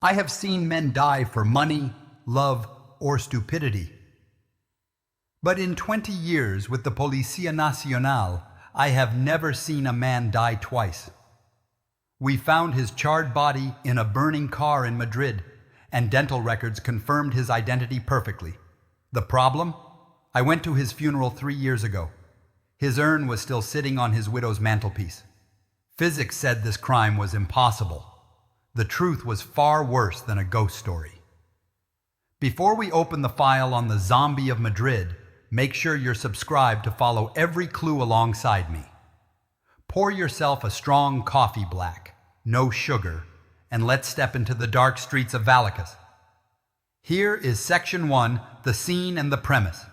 I have seen men die for money, love, or stupidity. But in 20 years with the Policía Nacional, I have never seen a man die twice. We found his charred body in a burning car in Madrid, and dental records confirmed his identity perfectly. The problem? I went to his funeral 3 years ago. His urn was still sitting on his widow's mantelpiece. Physics said this crime was impossible. The truth was far worse than a ghost story. Before we open the file on the zombie of Madrid, make sure you're subscribed to follow every clue alongside me. Pour yourself a strong coffee black, no sugar, and let's step into the dark streets of Vallecas. Here is Section 1, the scene and the premise.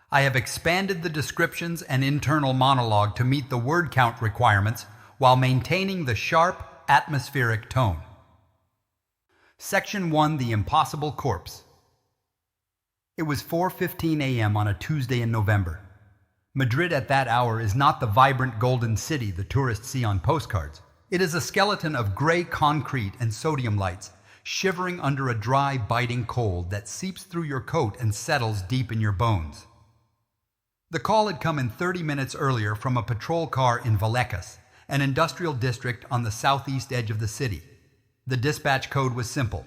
I have expanded the descriptions and internal monologue to meet the word count requirements while maintaining the sharp, atmospheric tone. Section 1, the impossible corpse. It was 4:15 a.m. on a Tuesday in November. Madrid at that hour is not the vibrant golden city the tourists see on postcards. It is a skeleton of gray concrete and sodium lights, shivering under a dry, biting cold that seeps through your coat and settles deep in your bones. The call had come in 30 minutes earlier from a patrol car in Vallecas, an industrial district on the southeast edge of the city. The dispatch code was simple: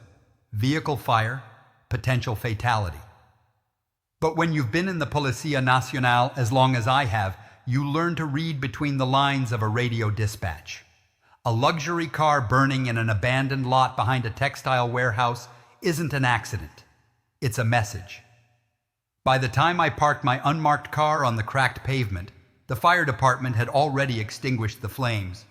vehicle fire, potential fatality. But when you've been in the Policía Nacional as long as I have, you learn to read between the lines of a radio dispatch. A luxury car burning in an abandoned lot behind a textile warehouse isn't an accident. It's a message. By the time I parked my unmarked car on the cracked pavement, the fire department had already extinguished the flames.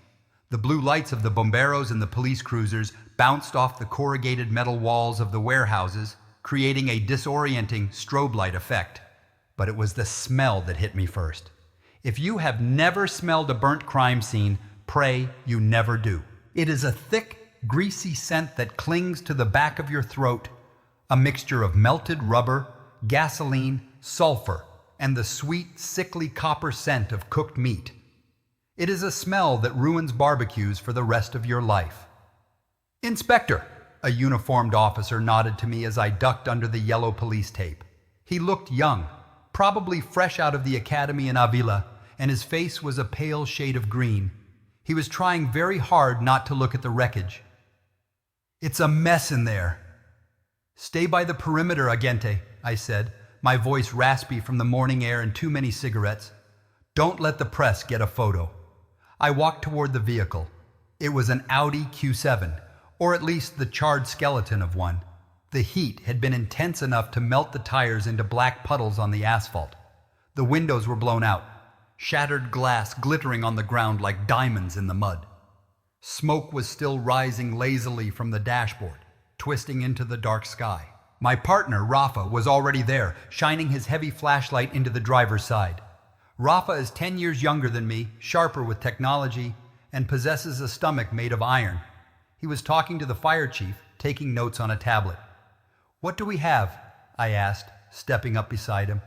The blue lights of the bomberos and the police cruisers bounced off the corrugated metal walls of the warehouses, creating a disorienting strobe light effect. But it was the smell that hit me first. If you have never smelled a burnt crime scene, pray you never do. It is a thick, greasy scent that clings to the back of your throat, a mixture of melted rubber, gasoline, sulfur, and the sweet, sickly copper scent of cooked meat. It is a smell that ruins barbecues for the rest of your life. "Inspector," a uniformed officer nodded to me as I ducked under the yellow police tape. He looked young, probably fresh out of the academy in Avila, and his face was a pale shade of green. He was trying very hard not to look at the wreckage. "It's a mess in there." "Stay by the perimeter, agente," I said, my voice raspy from the morning air and too many cigarettes. "Don't let the press get a photo." I walked toward the vehicle. It was an Audi Q7, or at least the charred skeleton of one. The heat had been intense enough to melt the tires into black puddles on the asphalt. The windows were blown out, shattered glass glittering on the ground like diamonds in the mud. Smoke was still rising lazily from the dashboard, twisting into the dark sky. My partner, Rafa, was already there, shining his heavy flashlight into the driver's side. Rafa is 10 years younger than me, sharper with technology, and possesses a stomach made of iron. He was talking to the fire chief, taking notes on a tablet. "What do we have?" I asked, stepping up beside him.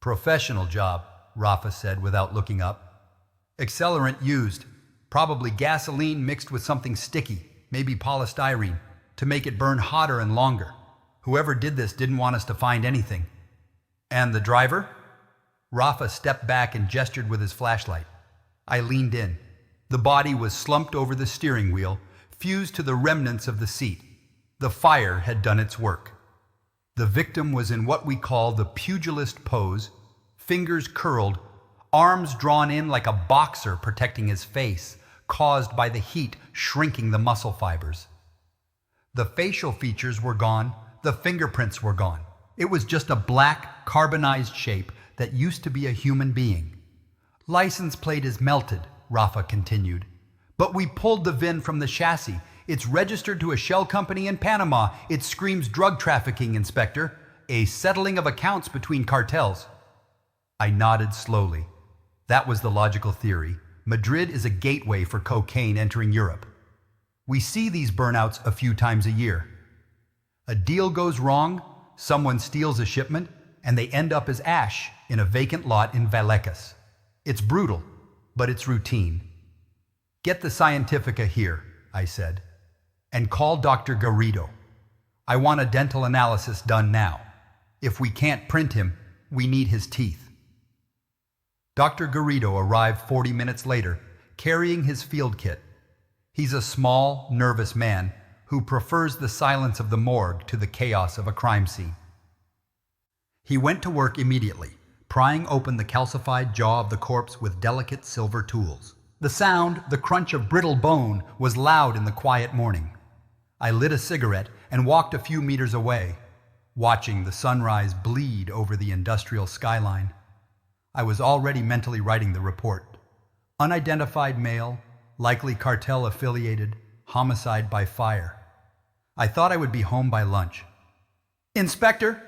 "Professional job," Rafa said without looking up. "Accelerant used, probably gasoline mixed with something sticky, maybe polystyrene, to make it burn hotter and longer. Whoever did this didn't want us to find anything." "And the driver?" Rafa stepped back and gestured with his flashlight. I leaned in. The body was slumped over the steering wheel, fused to the remnants of the seat. The fire had done its work. The victim was in what we call the pugilist pose, fingers curled, arms drawn in like a boxer protecting his face, caused by the heat shrinking the muscle fibers. The facial features were gone, the fingerprints were gone. It was just a black, carbonized shape that used to be a human being. "License plate is melted," Rafa continued. "But we pulled the VIN from the chassis. It's registered to a shell company in Panama. It screams drug trafficking, Inspector. A settling of accounts between cartels." I nodded slowly. That was the logical theory. Madrid is a gateway for cocaine entering Europe. We see these burnouts a few times a year. A deal goes wrong, someone steals a shipment, and they end up as ash in a vacant lot in Vallecas. It's brutal, but it's routine. "Get the Scientifica here," I said. And call Dr. Garrido. I want a dental analysis done now. If we can't print him, we need his teeth. Dr. Garrido arrived 40 minutes later, carrying his field kit. He's a small, nervous man who prefers the silence of the morgue to the chaos of a crime scene. He went to work immediately, prying open the calcified jaw of the corpse with delicate silver tools. The sound, the crunch of brittle bone, was loud in the quiet morning. I lit a cigarette and walked a few meters away, watching the sunrise bleed over the industrial skyline. I was already mentally writing the report. Unidentified male, likely cartel-affiliated, homicide by fire. I thought I would be home by lunch. "Inspector?"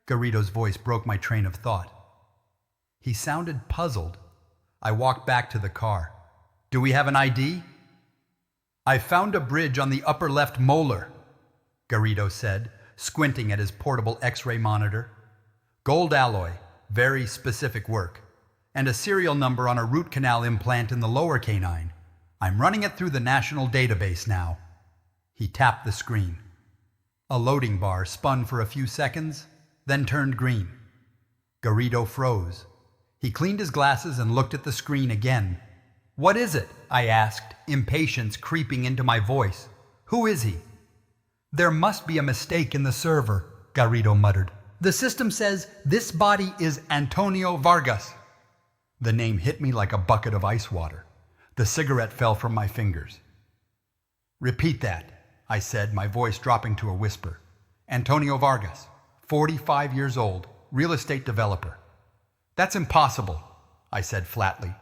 Garrido's voice broke my train of thought. He sounded puzzled. I walked back to the car. "Do we have an ID?" "I found a bridge on the upper left molar," Garrido said, squinting at his portable X-ray monitor. "Gold alloy, very specific work, and a serial number on a root canal implant in the lower canine. I'm running it through the national database now." He tapped the screen. A loading bar spun for a few seconds, then turned green. Garrido froze. He cleaned his glasses and looked at the screen again. "What is it?" I asked, impatience creeping into my voice. "Who is he?" "There must be a mistake in the server," Garrido muttered. "The system says this body is Antonio Vargas." The name hit me like a bucket of ice water. The cigarette fell from my fingers. "Repeat that," I said, my voice dropping to a whisper. "Antonio Vargas, 45 years old, real estate developer." "That's impossible," I said flatly.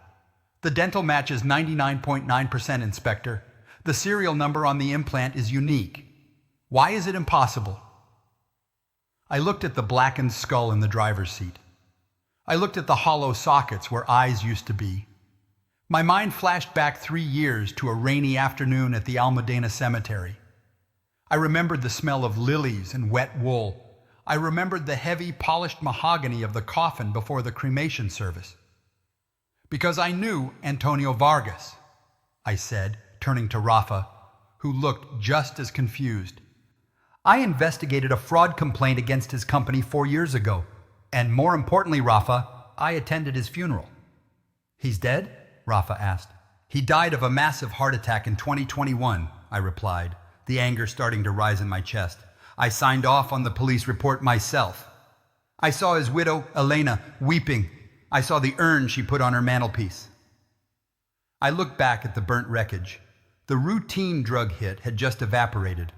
"The dental matches 99.9%, Inspector. The serial number on the implant is unique. Why is it impossible?" I looked at the blackened skull in the driver's seat. I looked at the hollow sockets where eyes used to be. My mind flashed back 3 years to a rainy afternoon at the Almudena Cemetery. I remembered the smell of lilies and wet wool. I remembered the heavy, polished mahogany of the coffin before the cremation service. "Because I knew Antonio Vargas," I said, turning to Rafa, who looked just as confused. "I investigated a fraud complaint against his company 4 years ago. And more importantly, Rafa, I attended his funeral." "He's dead?" Rafa asked. "He died of a massive heart attack in 2021, I replied, the anger starting to rise in my chest. "I signed off on the police report myself. I saw his widow, Elena, weeping. I saw the urn she put on her mantelpiece." I looked back at the burnt wreckage. The routine drug hit had just evaporated.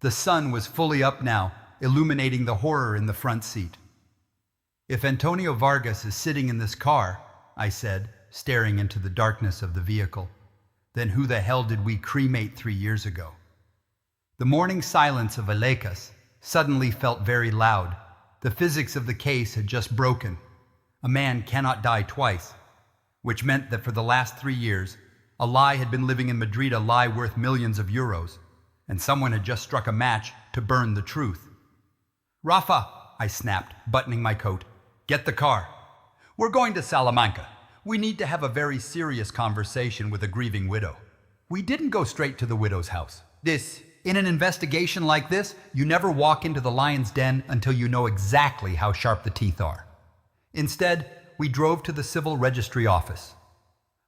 The sun was fully up now, illuminating the horror in the front seat. "If Antonio Vargas is sitting in this car," I said, staring into the darkness of the vehicle, "then who the hell did we cremate 3 years ago?" The morning silence of Vallecas suddenly felt very loud. The physics of the case had just broken. A man cannot die twice, which meant that for the last 3 years, a lie had been living in Madrid, a lie worth millions of euros, and someone had just struck a match to burn the truth. "Rafa," I snapped, buttoning my coat, "get the car. We're going to Salamanca. We need to have a very serious conversation with a grieving widow." We didn't go straight to the widow's house. In an investigation like this, you never walk into the lion's den until you know exactly how sharp the teeth are. Instead, we drove to the civil registry office.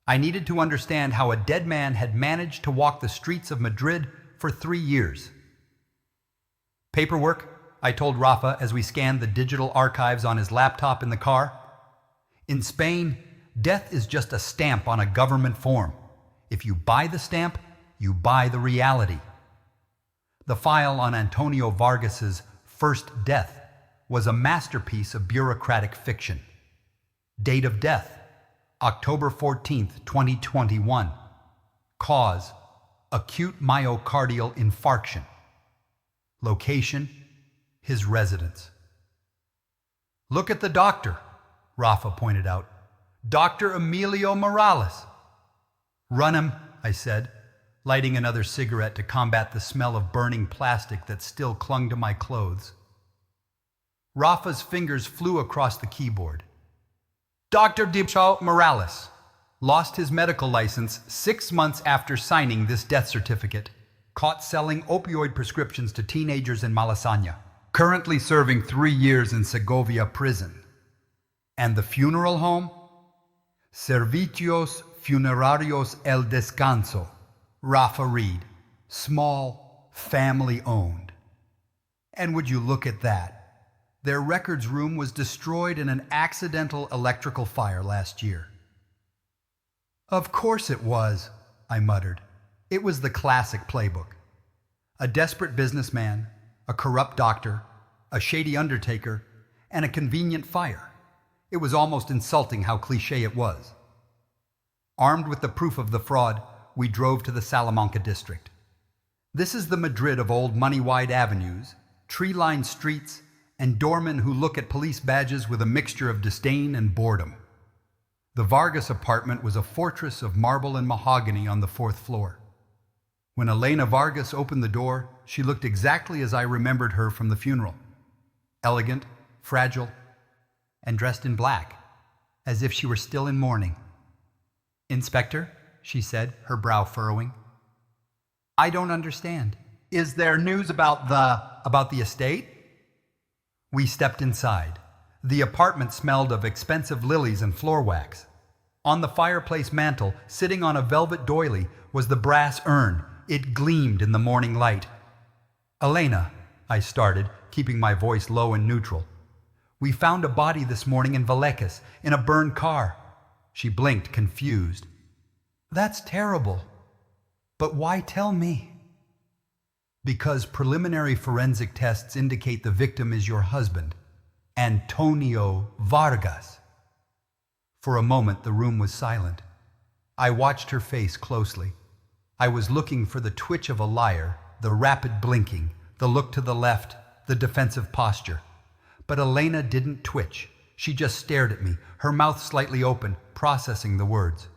I needed to understand how a dead man had managed to walk the streets of Madrid for 3 years. "Paperwork," I told Rafa as we scanned the digital archives on his laptop in the car. "In Spain, death is just a stamp on a government form. If you buy the stamp, you buy the reality." The file on Antonio Vargas's first death was a masterpiece of bureaucratic fiction. Date of death, October 14th, 2021. Cause, acute myocardial infarction. Location, his residence. "Look at the doctor," Rafa pointed out. "Dr. Emilio Morales." "Run him," I said, lighting another cigarette to combat the smell of burning plastic that still clung to my clothes. Rafa's fingers flew across the keyboard. "Dr. Emilio Morales lost his medical license 6 months after signing this death certificate. caught selling opioid prescriptions to teenagers in Malasaña, currently serving 3 years in Segovia prison. And the funeral home? Servicios Funerarios El Descanso, Rafa Reed, small, family-owned. And would you look at that? Their records room was destroyed in an accidental electrical fire last year. Of course it was, I muttered. It was the classic playbook. A desperate businessman, a corrupt doctor, a shady undertaker, and a convenient fire. It was almost insulting how cliché it was. Armed with the proof of the fraud, we drove to the Salamanca district. This is the Madrid of old money-wide avenues, tree-lined streets, and doormen who look at police badges with a mixture of disdain and boredom. The Vargas apartment was a fortress of marble and mahogany on the 4th floor. When Elena Vargas opened the door, she looked exactly as I remembered her from the funeral. Elegant, fragile, and dressed in black, as if she were still in mourning. "Inspector," she said, her brow furrowing. "I don't understand. Is there news about the estate?" We stepped inside. The apartment smelled of expensive lilies and floor wax. On the fireplace mantel, sitting on a velvet doily, was the brass urn. It gleamed in the morning light. "Elena," I started, keeping my voice low and neutral. "We found a body this morning in Vallecas, in a burned car." She blinked, confused. "That's terrible. But why tell me?" "Because preliminary forensic tests indicate the victim is your husband, Antonio Vargas." For a moment, the room was silent. I watched her face closely. I was looking for the twitch of a liar, the rapid blinking, the look to the left, the defensive posture. But Elena didn't twitch. She just stared at me, her mouth slightly open, processing the words.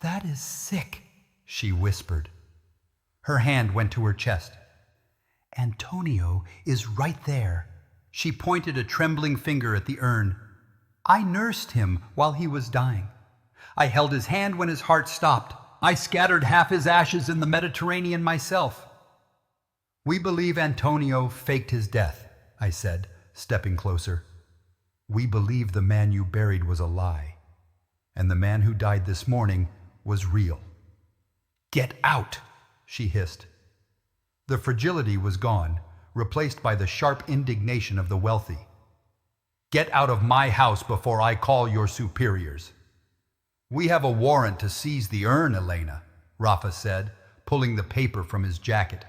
"That is sick," she whispered. Her hand went to her chest. "Antonio is right there." She pointed a trembling finger at the urn. "I nursed him while he was dying. I held his hand when his heart stopped. I scattered half his ashes in the Mediterranean myself." "We believe Antonio faked his death," I said, stepping closer. "We believe the man you buried was a lie, and the man who died this morning was real." "Get out!" she hissed. The fragility was gone, replaced by the sharp indignation of the wealthy. "Get out of my house before I call your superiors." "We have a warrant to seize the urn, Elena," Rafa said, pulling the paper from his jacket.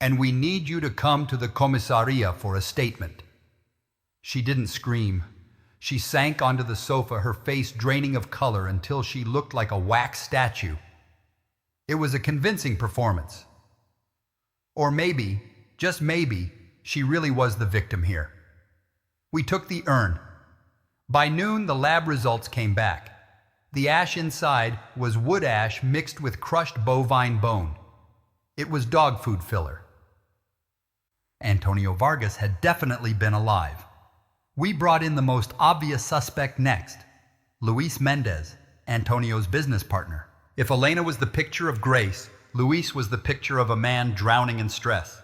"And we need you to come to the comisaria for a statement." She didn't scream. She sank onto the sofa, her face draining of color until she looked like a wax statue. It was a convincing performance. Or maybe, just maybe, she really was the victim here. We took the urn. By noon, the lab results came back. The ash inside was wood ash mixed with crushed bovine bone. It was dog food filler. Antonio Vargas had definitely been alive. We brought in the most obvious suspect next, Luis Mendez, Antonio's business partner. If Elena was the picture of grace, Luis was the picture of a man drowning in stress.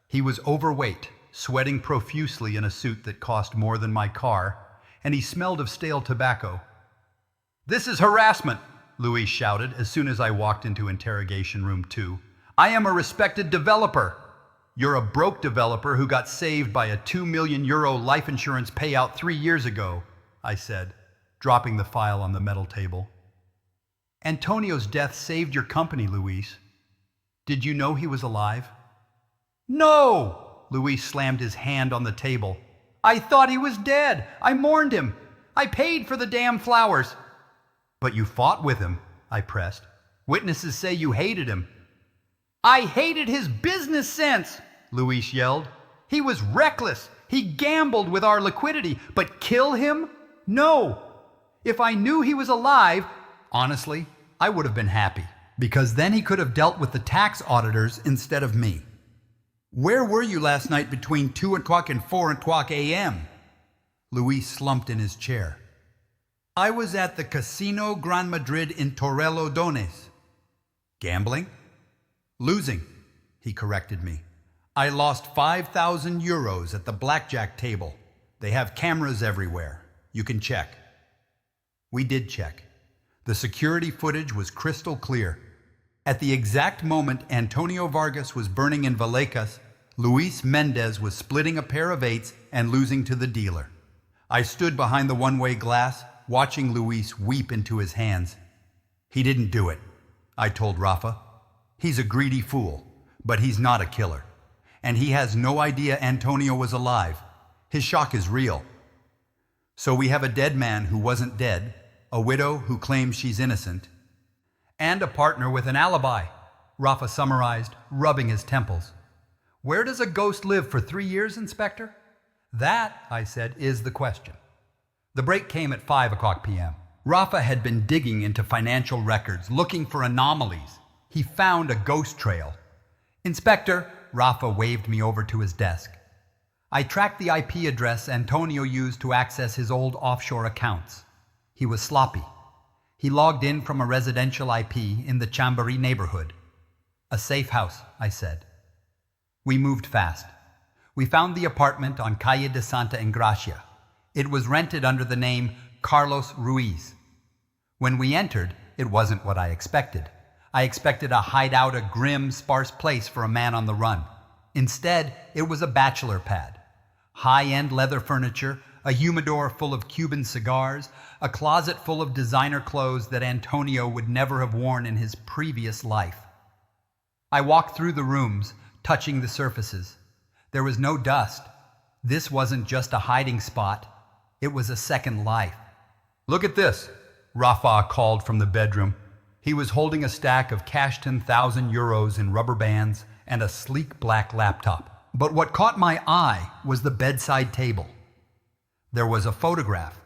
He was overweight, sweating profusely in a suit that cost more than my car, and he smelled of stale tobacco. "This is harassment," Luis shouted as soon as I walked into interrogation room 2. "I am a respected developer." "You're a broke developer who got saved by a €2 million life insurance payout 3 years ago," I said, dropping the file on the metal table. "Antonio's death saved your company, Luis. Did you know he was alive?" "No!" Luis slammed his hand on the table. "I thought he was dead. I mourned him. I paid for the damn flowers." "But you fought with him," I pressed. "Witnesses say you hated him." "I hated his business sense," Luis yelled. "He was reckless. He gambled with our liquidity. But kill him? No. If I knew he was alive, honestly, I would have been happy, because then he could have dealt with the tax auditors instead of me." "Where were you last night between 2 o'clock and 4 o'clock a.m.? Luis slumped in his chair. "I was at the Casino Gran Madrid in Torrelodones." "Gambling?" Losing, he corrected me. I lost 5,000 euros at the blackjack table. They have cameras everywhere. You can check. We did check. The security footage was crystal clear. At the exact moment Antonio Vargas was burning in Vallecas, Luis Mendez was splitting a pair of eights and losing to the dealer. I stood behind the one-way glass, watching Luis weep into his hands. He didn't do it, I told Rafa. He's a greedy fool, but he's not a killer. And he has no idea Antonio was alive. His shock is real. So we have a dead man who wasn't dead, a widow who claims she's innocent, and a partner with an alibi, Rafa summarized, rubbing his temples. Where does a ghost live for 3 years, Inspector? That, I said, is the question. The break came at 5 p.m. Rafa had been digging into financial records, looking for anomalies. He found a ghost trail. Inspector, Rafa waved me over to his desk. I tracked the IP address Antonio used to access his old offshore accounts. He was sloppy. He logged in from a residential IP in the Chamberí neighborhood. A safe house, I said. We moved fast. We found the apartment on Calle de Santa Engracia. It was rented under the name Carlos Ruiz. When we entered, it wasn't what I expected. I expected a hideout, a grim, sparse place for a man on the run. Instead, it was a bachelor pad. High-end leather furniture, a humidor full of Cuban cigars, a closet full of designer clothes that Antonio would never have worn in his previous life. I walked through the rooms, touching the surfaces. There was no dust. This wasn't just a hiding spot. It was a second life. Look at this, Rafa called from the bedroom. He was holding a stack of cashed 1,000 euros in rubber bands and a sleek black laptop. But what caught my eye was the bedside table. There was a photograph.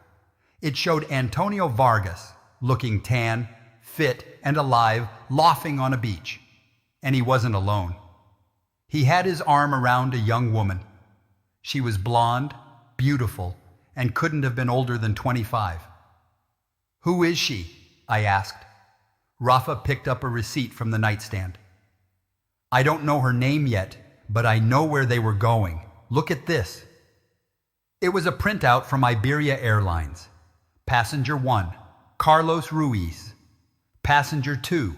It showed Antonio Vargas, looking tan, fit, and alive, laughing on a beach. And he wasn't alone. He had his arm around a young woman. She was blonde, beautiful, and couldn't have been older than 25. Who is she? I asked. Rafa picked up a receipt from the nightstand. I don't know her name yet, but I know where they were going. Look at this. It was a printout from Iberia Airlines. Passenger 1, Carlos Ruiz. Passenger 2,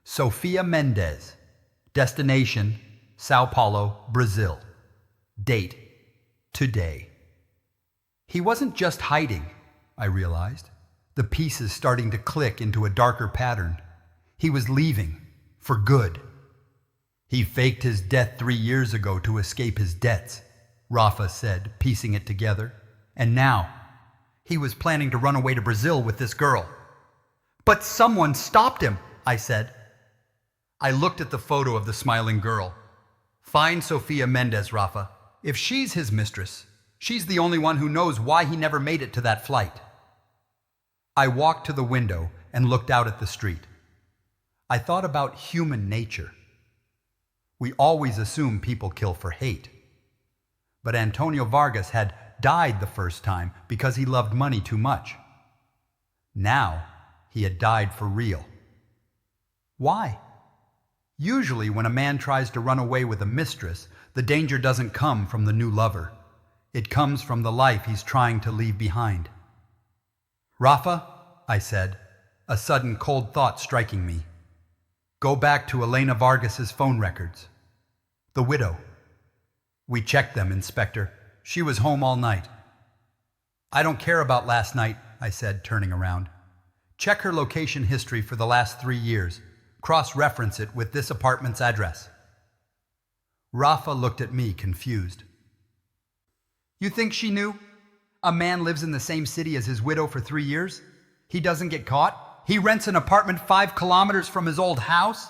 Sofia Mendez. Destination, Sao Paulo, Brazil. Date, today. He wasn't just hiding, I realized. The pieces starting to click into a darker pattern. He was leaving, for good. He faked his death 3 years ago to escape his debts, Rafa said, piecing it together. And now, he was planning to run away to Brazil with this girl. But someone stopped him, I said. I looked at the photo of the smiling girl. Find Sofia Mendez, Rafa. If she's his mistress, she's the only one who knows why he never made it to that flight. I walked to the window and looked out at the street. I thought about human nature. We always assume people kill for hate. But Antonio Vargas had died the first time because he loved money too much. Now, he had died for real. Why? Usually when a man tries to run away with a mistress, the danger doesn't come from the new lover. It comes from the life he's trying to leave behind. Rafa, I said, a sudden cold thought striking me. Go back to Elena Vargas's phone records. The widow. We checked them, Inspector. She was home all night. I don't care about last night, I said, turning around. Check her location history for the last 3 years. Cross-reference it with this apartment's address. Rafa looked at me, confused. You think she knew? A man lives in the same city as his widow for 3 years? He doesn't get caught? He rents an apartment 5 kilometers from his old house?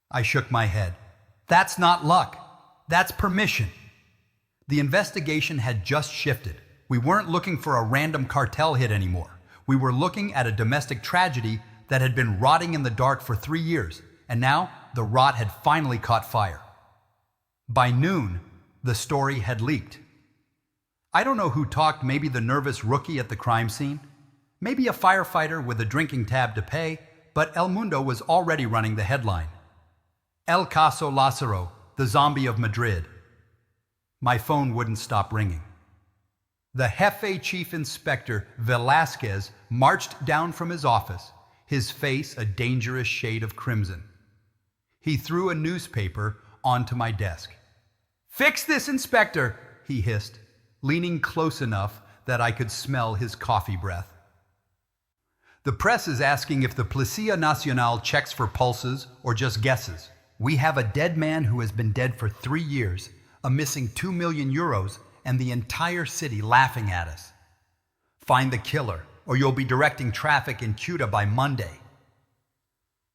I shook my head. That's not luck. That's permission. The investigation had just shifted. We weren't looking for a random cartel hit anymore. We were looking at a domestic tragedy that had been rotting in the dark for 3 years, and now the rot had finally caught fire. By noon, the story had leaked. I don't know who talked, maybe the nervous rookie at the crime scene, maybe a firefighter with a drinking tab to pay, but El Mundo was already running the headline. El Caso Lázaro, the zombie of Madrid. My phone wouldn't stop ringing. The Jefe Chief Inspector Velázquez marched down from his office, his face a dangerous shade of crimson. He threw a newspaper onto my desk. "Fix this, Inspector," he hissed, leaning close enough that I could smell his coffee breath. "The press is asking if the Policía Nacional checks for pulses or just guesses. We have a dead man who has been dead for 3 years, a missing 2 million euros, and the entire city laughing at us. Find the killer, or you'll be directing traffic in Ceuta by Monday."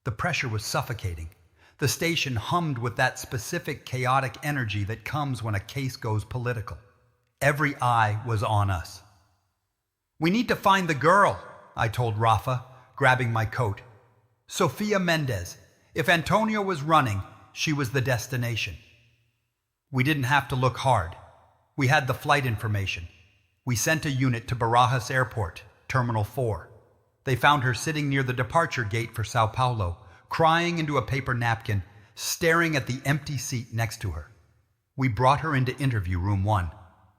The pressure was suffocating. The station hummed with that specific chaotic energy that comes when a case goes political. Every eye was on us. "We need to find the girl," I told Rafa, grabbing my coat. "Sofia Mendez. If Antonio was running, she was the destination." We didn't have to look hard. We had the flight information. We sent a unit to Barajas Airport, Terminal 4. They found her sitting near the departure gate for Sao Paulo, crying into a paper napkin, staring at the empty seat next to her. We brought her into interview room 1.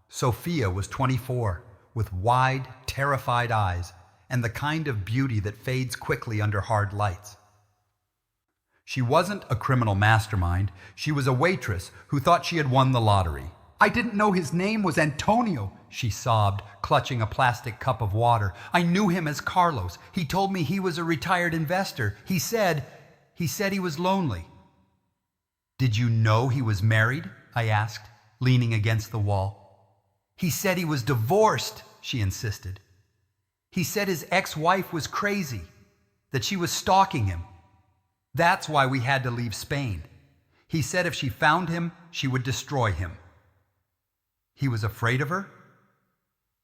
Sofia was 24, with wide, terrified eyes, and the kind of beauty that fades quickly under hard lights. She wasn't a criminal mastermind. She was a waitress who thought she had won the lottery. "I didn't know his name was Antonio," she sobbed, clutching a plastic cup of water. "I knew him as Carlos. He told me he was a retired investor. He said he was lonely." "Did you know he was married?" I asked, leaning against the wall. "He said he was divorced," she insisted. "He said his ex-wife was crazy, that she was stalking him. That's why we had to leave Spain. He said if she found him, she would destroy him." "He was afraid of her?"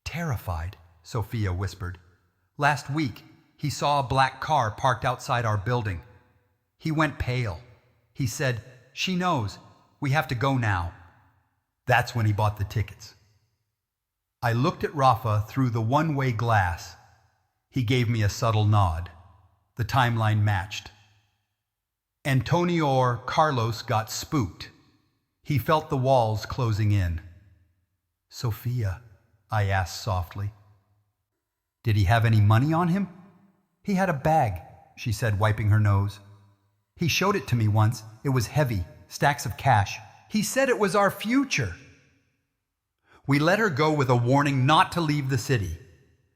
"Terrified," Sofia whispered. "Last week, he saw a black car parked outside our building. He went pale. He said, 'She knows. We have to go now.' That's when he bought the tickets." I looked at Rafa through the one-way glass. He gave me a subtle nod. The timeline matched. Antonio or Carlos got spooked. He felt the walls closing in. "Sofia," I asked softly, "did he have any money on him?" "He had a bag," she said, wiping her nose. "He showed it to me once. It was heavy, stacks of cash. He said it was our future." We let her go with a warning not to leave the city.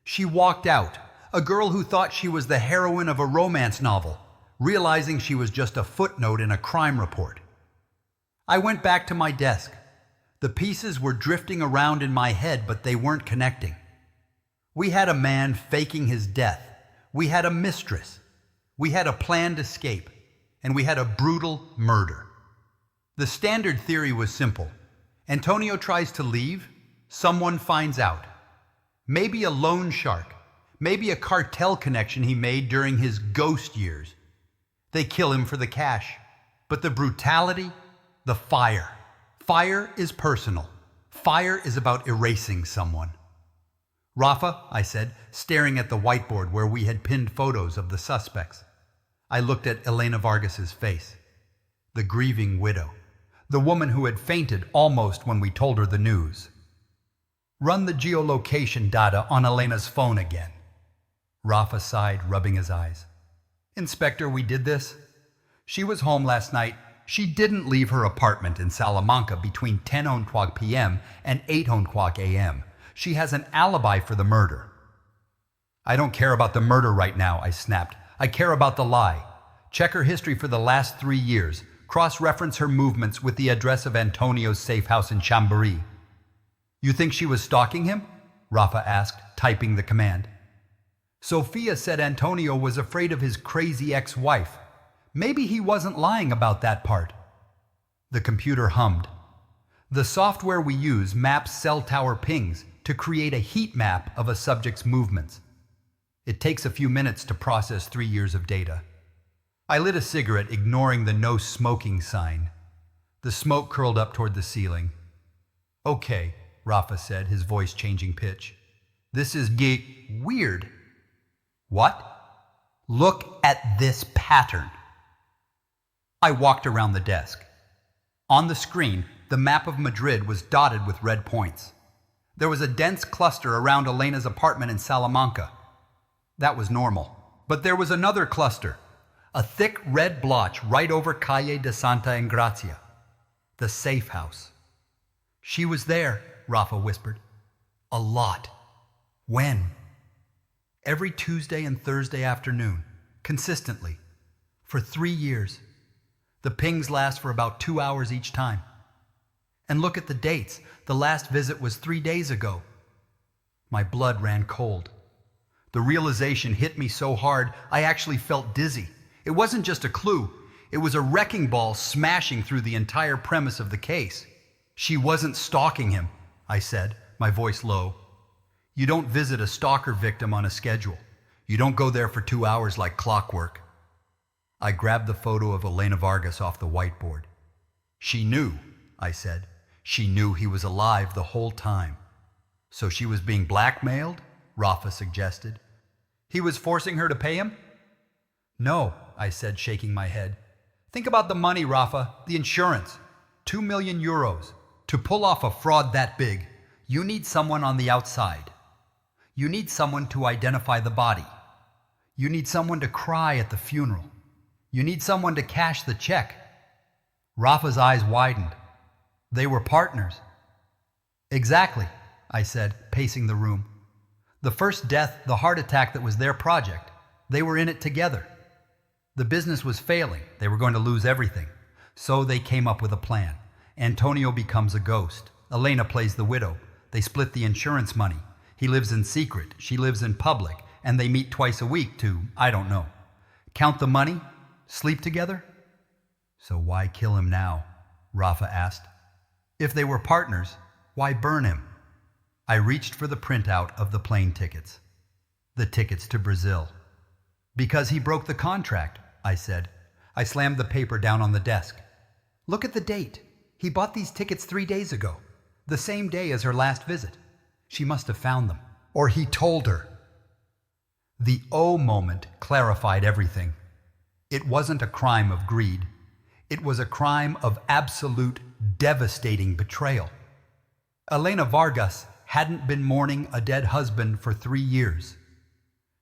She walked out, a girl who thought she was the heroine of a romance novel, realizing she was just a footnote in a crime report. I went back to my desk. The pieces were drifting around in my head, but they weren't connecting. We had a man faking his death. We had a mistress. We had a planned escape. And we had a brutal murder. The standard theory was simple. Antonio tries to leave. Someone finds out. Maybe a loan shark. Maybe a cartel connection he made during his ghost years. They kill him for the cash. But the brutality, the fire. Fire is personal. Fire is about erasing someone. "Rafa," I said, staring at the whiteboard where we had pinned photos of the suspects. I looked at Elena Vargas's face. The grieving widow. The woman who had fainted almost when we told her the news. "Run the geolocation data on Elena's phone again." Rafa sighed, rubbing his eyes. "Inspector, we did this. She was home last night. She didn't leave her apartment in Salamanca between 10:00 p.m. and 8:00 a.m. She has an alibi for the murder." "I don't care about the murder right now," I snapped. "I care about the lie. Check her history for the last 3 years. Cross-reference her movements with the address of Antonio's safe house in Chambéry." "You think she was stalking him?" Rafa asked, typing the command. "Sofia said Antonio was afraid of his crazy ex-wife. Maybe he wasn't lying about that part." The computer hummed. "The software we use maps cell tower pings to create a heat map of a subject's movements. It takes a few minutes to process 3 years of data." I lit a cigarette, ignoring the no smoking sign. The smoke curled up toward the ceiling. "Okay," Rafa said, his voice changing pitch. "This is weird." "What?" "Look at this pattern." I walked around the desk. On the screen, the map of Madrid was dotted with red points. There was a dense cluster around Elena's apartment in Salamanca. That was normal. But there was another cluster, a thick red blotch right over Calle de Santa Engracia, the safe house. She was there, Rafa whispered. A lot. When? Every Tuesday and Thursday afternoon, consistently, for 3 years. The pings last for about 2 hours each time. And look at the dates. The last visit was 3 days ago. My blood ran cold. The realization hit me so hard, I actually felt dizzy. It wasn't just a clue. It was a wrecking ball smashing through the entire premise of the case. She wasn't stalking him, I said, my voice low. You don't visit a stalker victim on a schedule. You don't go there for 2 hours like clockwork. I grabbed the photo of Antonio Vargas off the whiteboard. She knew, I said. She knew he was alive the whole time. So she was being blackmailed? Rafa suggested. He was forcing her to pay him? No, I said, shaking my head. Think about the money, Rafa, the insurance. 2 million euros. To pull off a fraud that big, you need someone on the outside. You need someone to identify the body. You need someone to cry at the funeral. You need someone to cash the check. Rafa's eyes widened. They were partners. Exactly, I said, pacing the room. The first death, the heart attack that was their project, they were in it together. The business was failing. They were going to lose everything. So they came up with a plan. Antonio becomes a ghost. Elena plays the widow. They split the insurance money. He lives in secret. She lives in public. And they meet twice a week to, I don't know, count the money, sleep together. So why kill him now? Rafa asked. If they were partners, why burn him? I reached for the printout of the plane tickets. The tickets to Brazil. Because he broke the contract, I said. I slammed the paper down on the desk. Look at the date. He bought these tickets 3 days ago, the same day as her last visit. She must have found them. Or he told her. The O moment clarified everything. It wasn't a crime of greed. It was a crime of absolute, devastating betrayal. Antonio Vargas hadn't been mourning a dead husband for 3 years.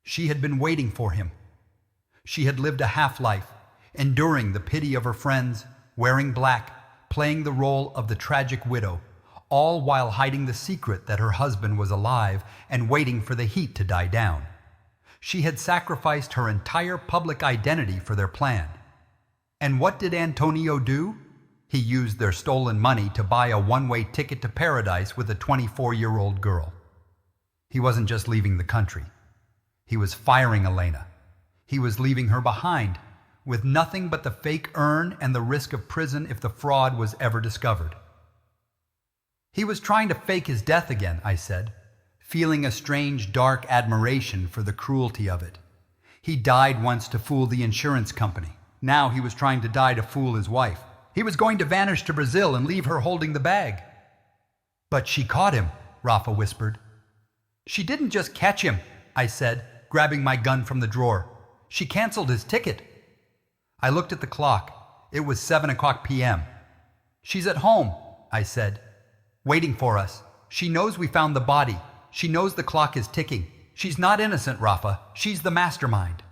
She had been waiting for him. She had lived a half-life, enduring the pity of her friends, wearing black, playing the role of the tragic widow, all while hiding the secret that her husband was alive and waiting for the heat to die down. She had sacrificed her entire public identity for their plan. And what did Antonio do? He used their stolen money to buy a one-way ticket to paradise with a 24-year-old girl. He wasn't just leaving the country. He was firing Elena. He was leaving her behind, with nothing but the fake urn and the risk of prison if the fraud was ever discovered. He was trying to fake his death again, I said, feeling a strange, dark admiration for the cruelty of it. He died once to fool the insurance company. Now he was trying to die to fool his wife. He was going to vanish to Brazil and leave her holding the bag. But she caught him, Rafa whispered. She didn't just catch him, I said, grabbing my gun from the drawer. She canceled his ticket. I looked at the clock. It was 7:00 p.m. She's at home, I said, waiting for us. She knows we found the body. She knows the clock is ticking. She's not innocent, Rafa. She's the mastermind.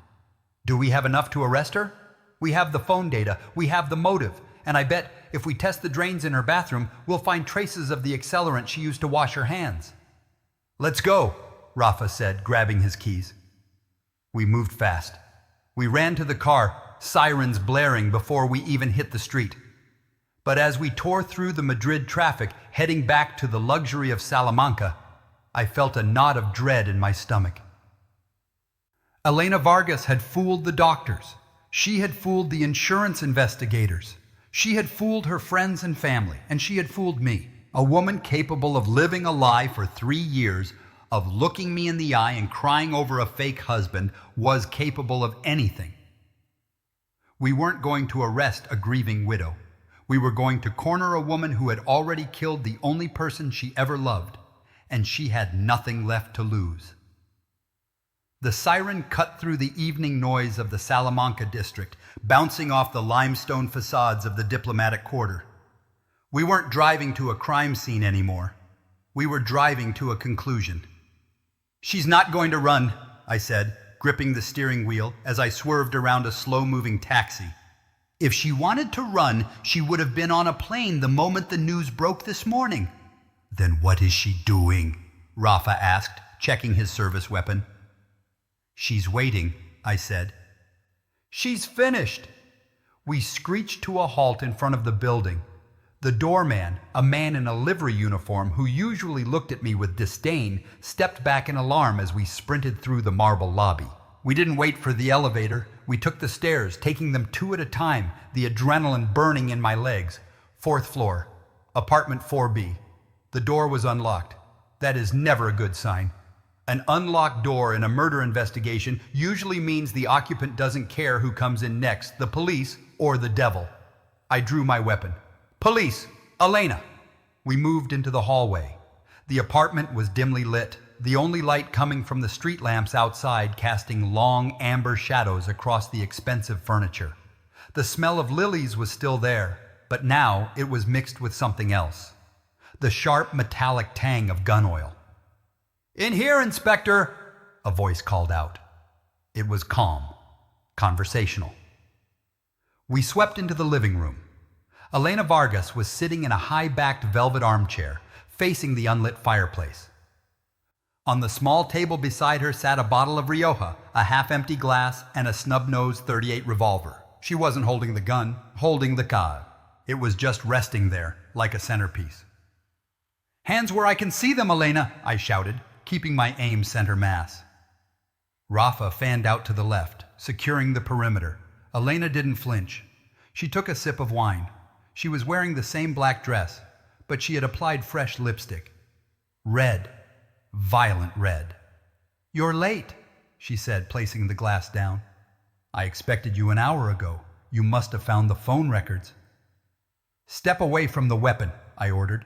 Do we have enough to arrest her? We have the phone data. We have the motive. And I bet if we test the drains in her bathroom, we'll find traces of the accelerant she used to wash her hands. Let's go, Rafa said, grabbing his keys. We moved fast. We ran to the car, sirens blaring before we even hit the street. But as we tore through the Madrid traffic, heading back to the luxury of Salamanca, I felt a knot of dread in my stomach. Antonio Vargas had fooled the doctors. She had fooled the insurance investigators. She had fooled her friends and family, and she had fooled me. A woman capable of living a lie for 3 years, of looking me in the eye and crying over a fake husband, was capable of anything. We weren't going to arrest a grieving widow. We were going to corner a woman who had already killed the only person she ever loved, and she had nothing left to lose. The siren cut through the evening noise of the Salamanca district, bouncing off the limestone facades of the diplomatic quarter. We weren't driving to a crime scene anymore. We were driving to a conclusion. "She's not going to run," I said, gripping the steering wheel as I swerved around a slow-moving taxi. "If she wanted to run, she would have been on a plane the moment the news broke this morning." "Then what is she doing?" Rafa asked, checking his service weapon. "She's waiting," I said. "She's finished." We screeched to a halt in front of the building. The doorman, a man in a livery uniform who usually looked at me with disdain, stepped back in alarm as we sprinted through the marble lobby. We didn't wait for the elevator. We took the stairs, taking them two at a time, the adrenaline burning in my legs. 4th floor, apartment 4B. The door was unlocked. That is never a good sign. An unlocked door in a murder investigation usually means the occupant doesn't care who comes in next, the police or the devil. I drew my weapon. "Police! Elena!" We moved into the hallway. The apartment was dimly lit, the only light coming from the street lamps outside casting long amber shadows across the expensive furniture. The smell of lilies was still there, but now it was mixed with something else. The sharp metallic tang of gun oil. "In here, Inspector!" a voice called out. It was calm, conversational. We swept into the living room. Elena Vargas was sitting in a high-backed velvet armchair, facing the unlit fireplace. On the small table beside her sat a bottle of Rioja, a half-empty glass, and a snub-nosed .38 revolver. She wasn't holding the gun, holding the card. It was just resting there, like a centerpiece. "Hands where I can see them, Elena!" I shouted, keeping my aim center mass. Rafa fanned out to the left, securing the perimeter. Elena didn't flinch. She took a sip of wine. She was wearing the same black dress, but she had applied fresh lipstick. Red. Violent red. "You're late," she said, placing the glass down. "I expected you an hour ago. You must have found the phone records." "Step away from the weapon," I ordered.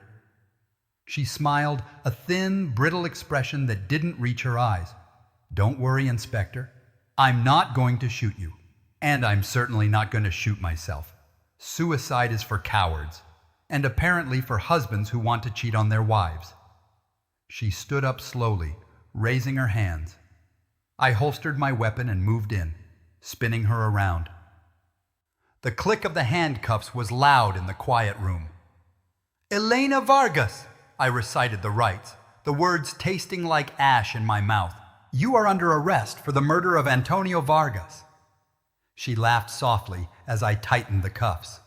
She smiled, a thin, brittle expression that didn't reach her eyes. "Don't worry, Inspector. I'm not going to shoot you. And I'm certainly not going to shoot myself. Suicide is for cowards, and apparently for husbands who want to cheat on their wives." She stood up slowly, raising her hands. I holstered my weapon and moved in, spinning her around. The click of the handcuffs was loud in the quiet room. "Elena Vargas!" I recited the rites, the words tasting like ash in my mouth. "You are under arrest for the murder of Antonio Vargas." She laughed softly as I tightened the cuffs.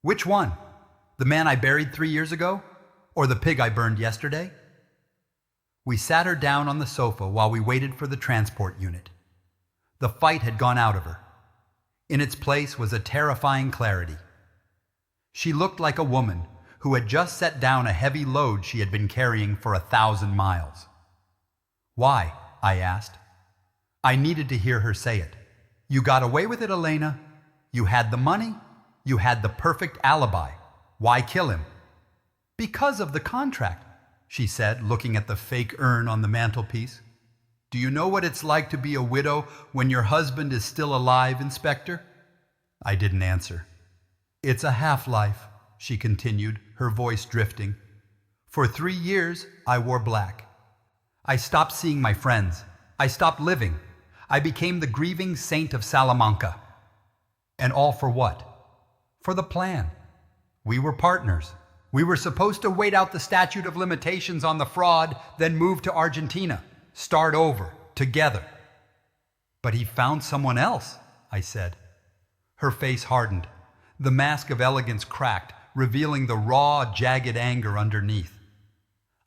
"Which one? The man I buried 3 years ago? Or the pig I burned yesterday?" We sat her down on the sofa while we waited for the transport unit. The fight had gone out of her. In its place was a terrifying clarity. She looked like a woman who had just set down a heavy load she had been carrying for 1,000 miles. "Why?" I asked. I needed to hear her say it. "You got away with it, Elena. You had the money. You had the perfect alibi. Why kill him?" "Because of the contract," she said, looking at the fake urn on the mantelpiece. "Do you know what it's like to be a widow when your husband is still alive, Inspector?" I didn't answer. "It's a half-life," she continued, her voice drifting. "For 3 years, I wore black. I stopped seeing my friends. I stopped living. I became the grieving saint of Salamanca. And all for what? For the plan. We were partners. We were supposed to wait out the statute of limitations on the fraud, then move to Argentina, start over, together." "But he found someone else," I said. Her face hardened. The mask of elegance cracked, revealing the raw, jagged anger underneath.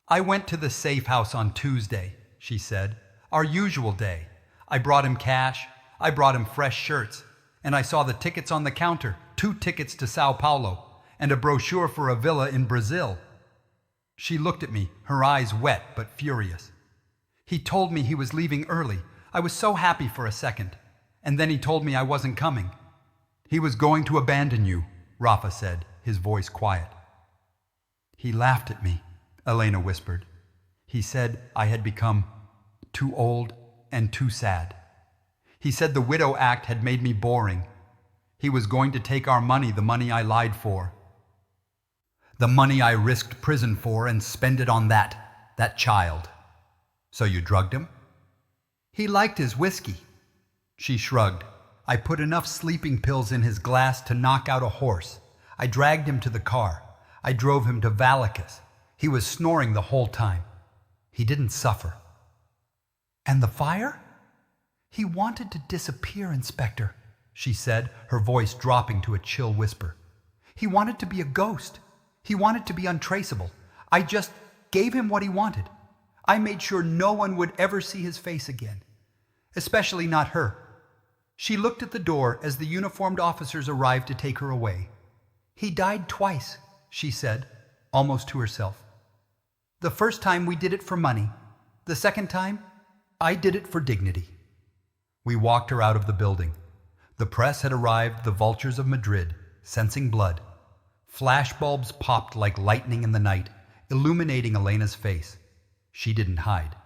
"I went to the safe house on Tuesday," she said. "Our usual day. I brought him cash. I brought him fresh shirts. And I saw the tickets on the counter, 2 tickets to Sao Paulo, and a brochure for a villa in Brazil." She looked at me, her eyes wet but furious. "He told me he was leaving early. I was so happy for a second. And then he told me I wasn't coming." "He was going to abandon you," Rafa said, his voice quiet. "He laughed at me," Elena whispered. "He said I had become too old and too sad. He said the widow act had made me boring. He was going to take our money, the money I lied for. The money I risked prison for, and spend it on that child. So you drugged him? He liked his whiskey. She shrugged. I put enough sleeping pills in his glass to knock out a horse. I dragged him to the car. I drove him to Vallecas. He was snoring the whole time. He didn't suffer. And the fire? He wanted to disappear, Inspector, she said, her voice dropping to a chill whisper. He wanted to be a ghost. He wanted to be untraceable. I just gave him what he wanted. I made sure no one would ever see his face again, especially not her. She looked at the door as the uniformed officers arrived to take her away. He died twice, she said, almost to herself. The first time we did it for money. The second time, I did it for dignity. We walked her out of the building. The press had arrived, the vultures of Madrid, sensing blood. Flashbulbs popped like lightning in the night, illuminating Elena's face. She didn't hide.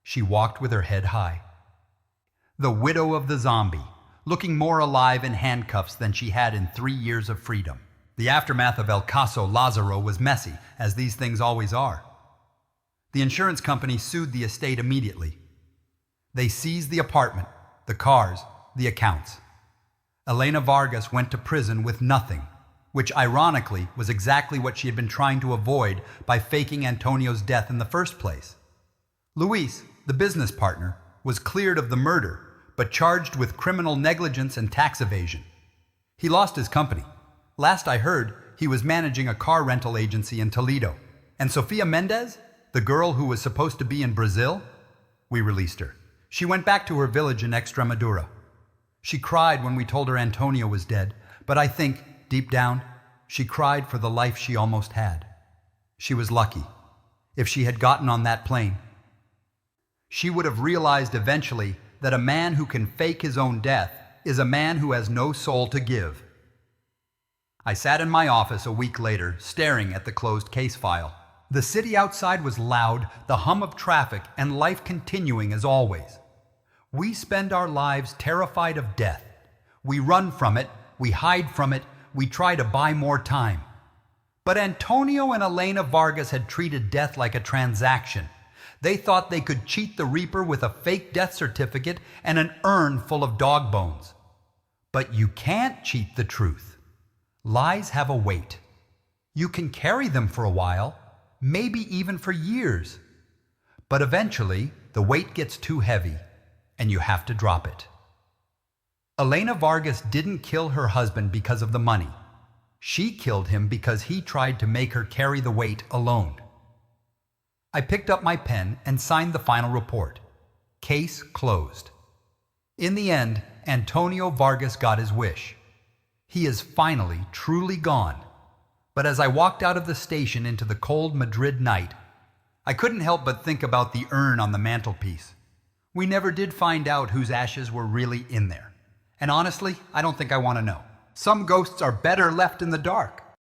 She walked with her head high. The widow of the zombie, looking more alive in handcuffs than she had in 3 years of freedom. The aftermath of El Caso Lazaro was messy, as these things always are. The insurance company sued the estate immediately. They seized the apartment, the cars, the accounts. Elena Vargas went to prison with nothing, which ironically was exactly what she had been trying to avoid by faking Antonio's death in the first place. Luis, the business partner, was cleared of the murder, but charged with criminal negligence and tax evasion. He lost his company. Last I heard, he was managing a car rental agency in Toledo. And Sofia Mendez, the girl who was supposed to be in Brazil, we released her. She went back to her village in Extremadura. She cried when we told her Antonio was dead, but I think, deep down, she cried for the life she almost had. She was lucky. If she had gotten on that plane, she would have realized eventually that a man who can fake his own death is a man who has no soul to give. I sat in my office a week later, staring at the closed case file. The city outside was loud, the hum of traffic, and life continuing as always. We spend our lives terrified of death. We run from it, we hide from it, we try to buy more time. But Antonio and Elena Vargas had treated death like a transaction. They thought they could cheat the Reaper with a fake death certificate and an urn full of dog bones. But you can't cheat the truth. Lies have a weight. You can carry them for a while, maybe even for years. But eventually, the weight gets too heavy, and you have to drop it. Elena Vargas didn't kill her husband because of the money. She killed him because he tried to make her carry the weight alone. I picked up my pen and signed the final report. Case closed. In the end, Antonio Vargas got his wish. He is finally truly gone. But as I walked out of the station into the cold Madrid night, I couldn't help but think about the urn on the mantelpiece. We never did find out whose ashes were really in there. And honestly, I don't think I want to know. Some ghosts are better left in the dark.